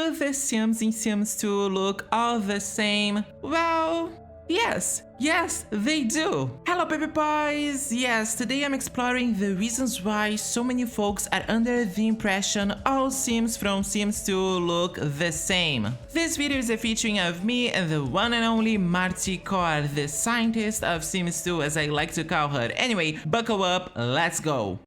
Do the Sims in Sims 2 look all the same? Well, yes, they do. Hello baby boys! Yes, today I'm exploring the reasons why so many folks are under the impression all Sims from Sims 2 look the same. This video is a featuring of me and the one and only Marticore, the scientist of Sims 2 as I like to call her. Anyway, buckle up, let's go.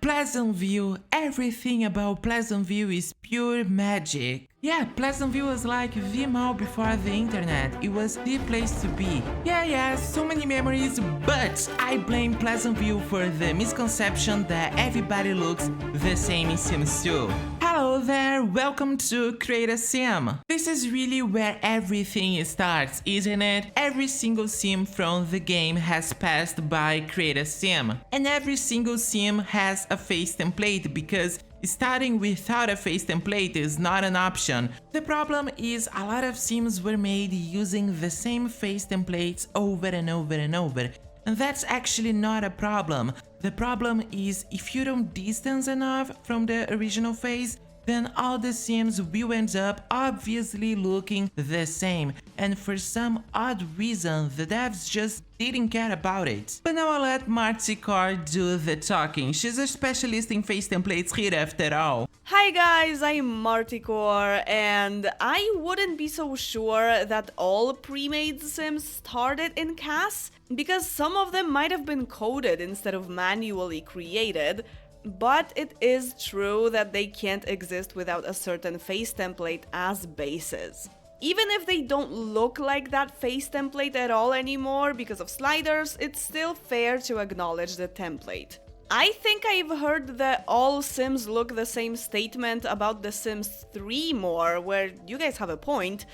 Pleasantville. Everything about Pleasantville is pure magic. Yeah, Pleasantville was like the mall before the internet. It was the place to be. Yeah, so many memories, but I blame Pleasantville for the misconception that everybody looks the same in Sims 2. Hello there, welcome to Creusa Sims. This is really where everything starts, isn't it? Every single sim from the game has passed by Creusa Sims, and every single sim has a face template because starting without a face template is not an option. The problem is a lot of sims were made using the same face templates over and over and over. And that's actually not a problem. The problem is if you don't distance enough from the original face, then all the sims will end up obviously looking the same, and for some odd reason the devs just didn't care about it. But now I'll let Marticore do the talking. She's a specialist in face templates here after all. Hi guys, I'm Marticore, and I wouldn't be so sure that all pre-made sims started in CAS, because some of them might have been coded instead of manually created. But it is true that they can't exist without a certain face template as basis. Even if they don't look like that face template at all anymore because of sliders, it's still fair to acknowledge the template. I think I've heard the all Sims look the same statement about The Sims 3 more, where you guys have a point,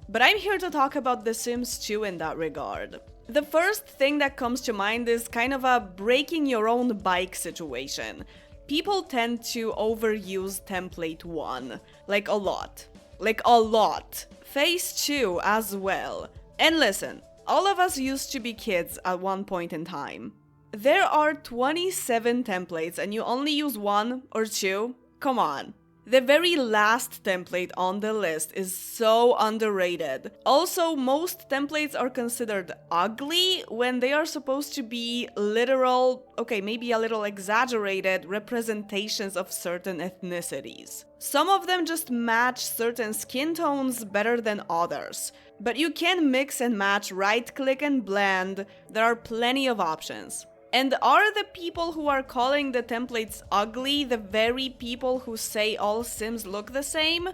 but I'm here to talk about The Sims 2 in that regard. The first thing that comes to mind is kind of a breaking your own bike situation. People tend to overuse template 1, like a lot. Phase 2 as well. And listen, all of us used to be kids at one point in time. There are 27 templates and you only use 1 or 2? Come on. The very last template on the list is so underrated. Also, most templates are considered ugly when they are supposed to be literal, okay, maybe a little exaggerated representations of certain ethnicities. Some of them just match certain skin tones better than others. But you can mix and match, right-click and blend. There are plenty of options. And are the people who are calling the templates ugly the very people who say all Sims look the same?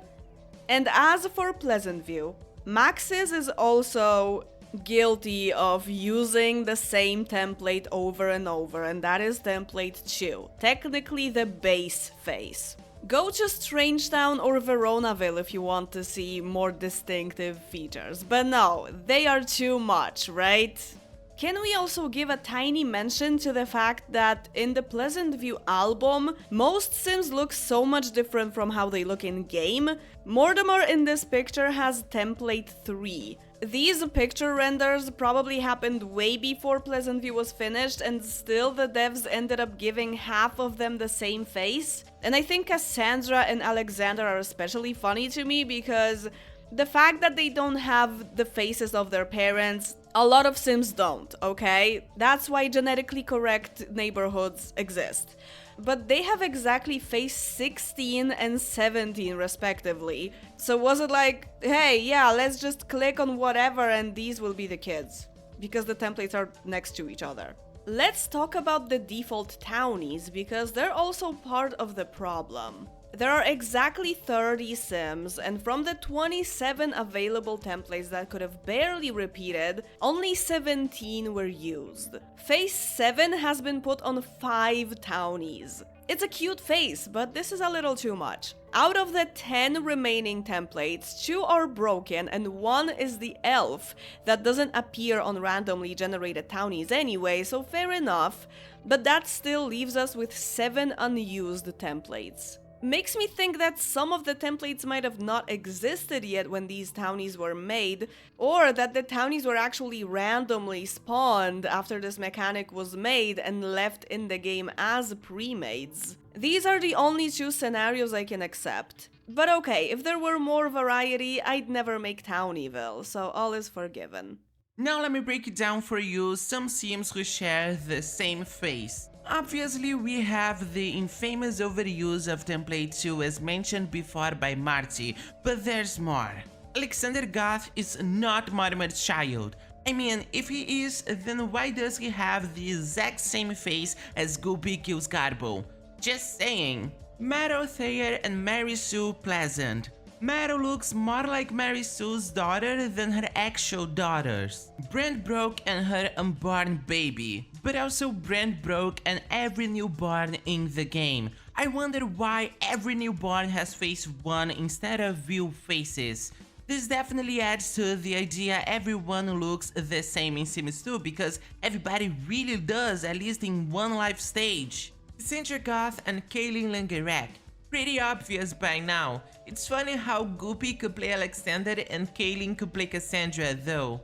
And as for Pleasantville, Maxis is also guilty of using the same template over and over, and that is template 2, technically the base face. Go to Strangetown or Veronaville if you want to see more distinctive features, but no, they are too much, right? Can we also give a tiny mention to the fact that in the Pleasantville album, most Sims look so much different from how they look in-game? Mortimer in this picture has template 3. These picture renders probably happened way before Pleasantville was finished, and still the devs ended up giving half of them the same face. And I think Cassandra and Alexander are especially funny to me because the fact that they don't have the faces of their parents, a lot of Sims don't, okay? That's why genetically correct neighborhoods exist. But they have exactly face 16 and 17 respectively. So was it like, hey, yeah, let's just click on whatever and these will be the kids? Because the templates are next to each other. Let's talk about the default townies, because they're also part of the problem. There are exactly 30 Sims, and from the 27 available templates that could have barely repeated, only 17 were used. Phase 7 has been put on 5 townies. It's a cute face, but this is a little too much. Out of the 10 remaining templates, 2 are broken and 1 is the elf that doesn't appear on randomly generated townies anyway, so fair enough, but that still leaves us with 7 unused templates. Makes me think that some of the templates might have not existed yet when these townies were made, or that the townies were actually randomly spawned after this mechanic was made and left in the game as pre-mades. These are the only 2 scenarios I can accept. But okay, if there were more variety, I'd never make town evil, so all is forgiven. Now let me break it down for you some Sims who share the same face. Obviously, we have the infamous overuse of template 2 as mentioned before by Marty, but there's more. Alexander Goth is not Mortimer's child. I mean, if he is, then why does he have the exact same face as Guppy kills Garbo? Just saying. Meadow Thayer and Mary Sue Pleasant. Meadow looks more like Mary Sue's daughter than her actual daughters. Brent Broke and her unborn baby, but also Brent Broke and every newborn in the game. I wonder why every newborn has face 1 instead of real faces. This definitely adds to the idea everyone looks the same in Sims 2 because everybody really does, at least in one life stage. Cassandra Goth and Kaylin Langerek. Pretty obvious by now. It's funny how Guppy could play Alexander and Kaylin could play Cassandra though.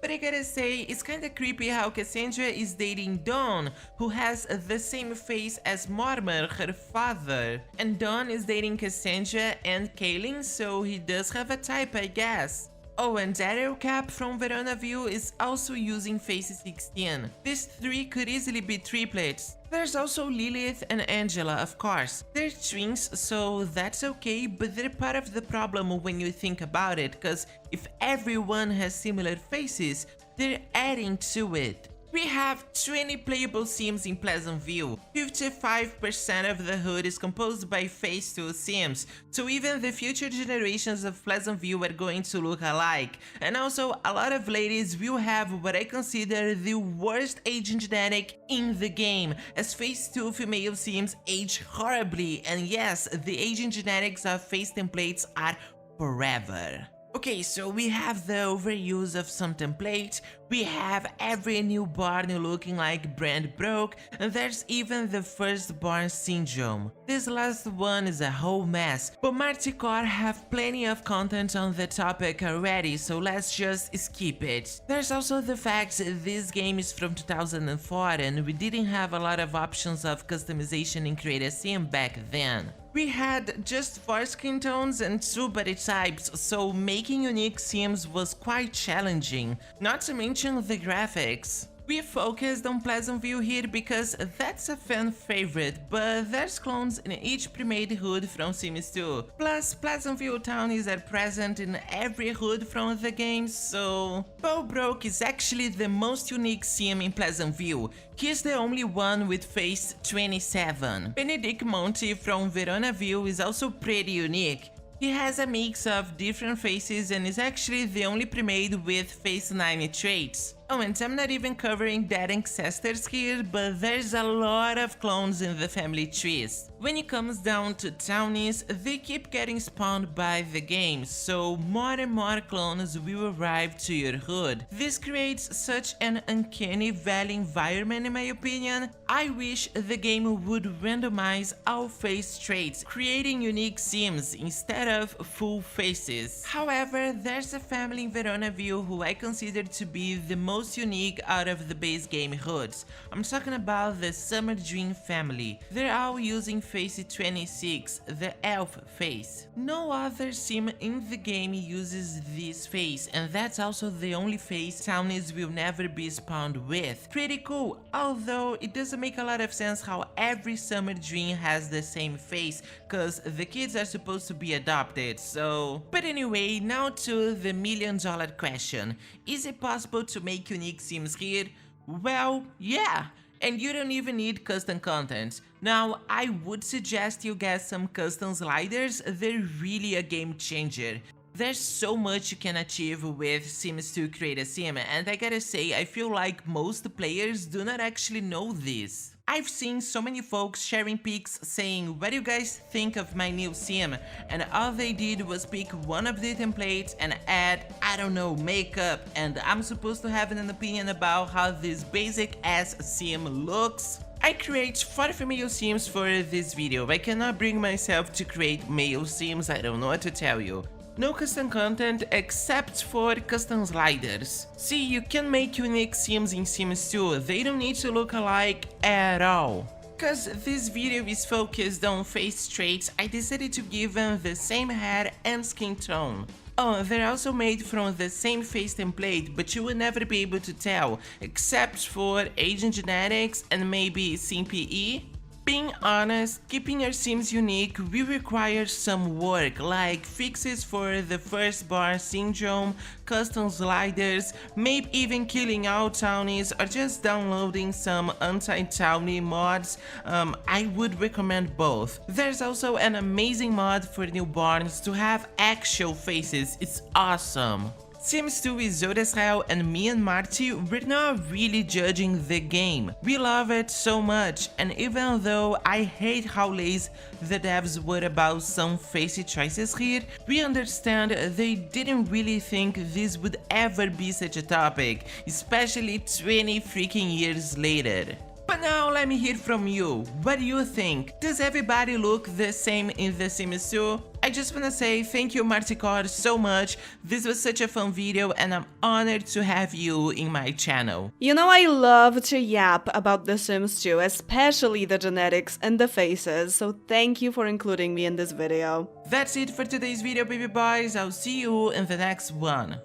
But I gotta say, it's kinda creepy how Cassandra is dating Dawn, who has the same face as Mortimer, her father. And Dawn is dating Cassandra and Kaylin, so he does have a type, I guess. Oh, and Daryl Cap from Verona View is also using face 16. These 3 could easily be triplets. There's also Lilith and Angela, of course. They're twins, so that's okay, but they're part of the problem when you think about it, cause if everyone has similar faces, they're adding to it. We have 20 playable Sims in Pleasant View. 55% of the hood is composed by Phase 2 Sims, so even the future generations of Pleasant View are going to look alike. And also, a lot of ladies will have what I consider the worst aging genetic in the game, as Phase 2 female Sims age horribly, and yes, the aging genetics of Phase templates are forever. Okay, so we have the overuse of some templates, we have every newborn looking like Brand Broke, and there's even the firstborn syndrome. This last one is a whole mess, but Marticore have plenty of content on the topic already, so let's just skip it. There's also the fact this game is from 2004 and we didn't have a lot of options of customization in Creusa Sims back then. We had just 4 skin tones and 2 body types, so making unique Sims was quite challenging, not to mention the graphics. We focused on Pleasant View here because that's a fan favorite, but there's clones in each pre-made hood from Sims 2. Plus, Pleasant View townies are present in every hood from the game, so... Bo Broke is actually the most unique Sim in Pleasant View. He's the only one with face 27. Benedict Monty from Verona View is also pretty unique. He has a mix of different faces and is actually the only pre-made with face 9 traits. Oh, and I'm not even covering dead ancestors here, but there's a lot of clones in the family trees. When it comes down to townies, they keep getting spawned by the game, so more and more clones will arrive to your hood. This creates such an uncanny valley environment in my opinion. I wish the game would randomize all face traits, creating unique Sims instead of full faces. However, there's a family in Verona View who I consider to be the most unique out of the base game hoods. I'm talking about the Summer Dream family. They're all using face 26, the elf face. No other sim in the game uses this face, and that's also the only face townies will never be spawned with. Pretty cool, although it doesn't make a lot of sense how every Summer Dream has the same face, cause the kids are supposed to be adopted, so... But anyway, now to the million-dollar question. Is it possible to make unique Sims here? Well, yeah, and you don't even need custom content. Now, I would suggest you get some custom sliders, they're really a game changer. There's so much you can achieve with Sims 2 Creusa Sims, and I gotta say, I feel like most players do not actually know this. I've seen so many folks sharing pics saying, what do you guys think of my new sim? And all they did was pick one of the templates and add, I don't know, makeup, and I'm supposed to have an opinion about how this basic ass sim looks? I create 4 female sims for this video. I cannot bring myself to create male sims, I don't know what to tell you. No custom content except for custom sliders. See, you can make unique Sims in Sims 2, they don't need to look alike at all. Cause this video is focused on face traits, I decided to give them the same hair and skin tone. Oh, they're also made from the same face template, but you will never be able to tell, except for agent genetics and maybe CPE. Being honest, keeping your Sims unique will require some work, like fixes for the first bar syndrome, custom sliders, maybe even killing out townies or just downloading some anti-townie mods. I would recommend both. There's also an amazing mod for newborns to have actual faces, it's awesome. Sims 2 is old as hell, and me and Marty, we're not really judging the game. We love it so much, and even though I hate how lazy the devs were about some facey choices here, we understand they didn't really think this would ever be such a topic, especially 20 freaking years later. But now let me hear from you. What do you think? Does everybody look the same in The Sims 2? I just wanna say thank you Marticore so much. This was such a fun video and I'm honored to have you in my channel. You know, I love to yap about The Sims 2, especially the genetics and the faces, so thank you for including me in this video. That's it for today's video, baby boys. I'll see you in the next one.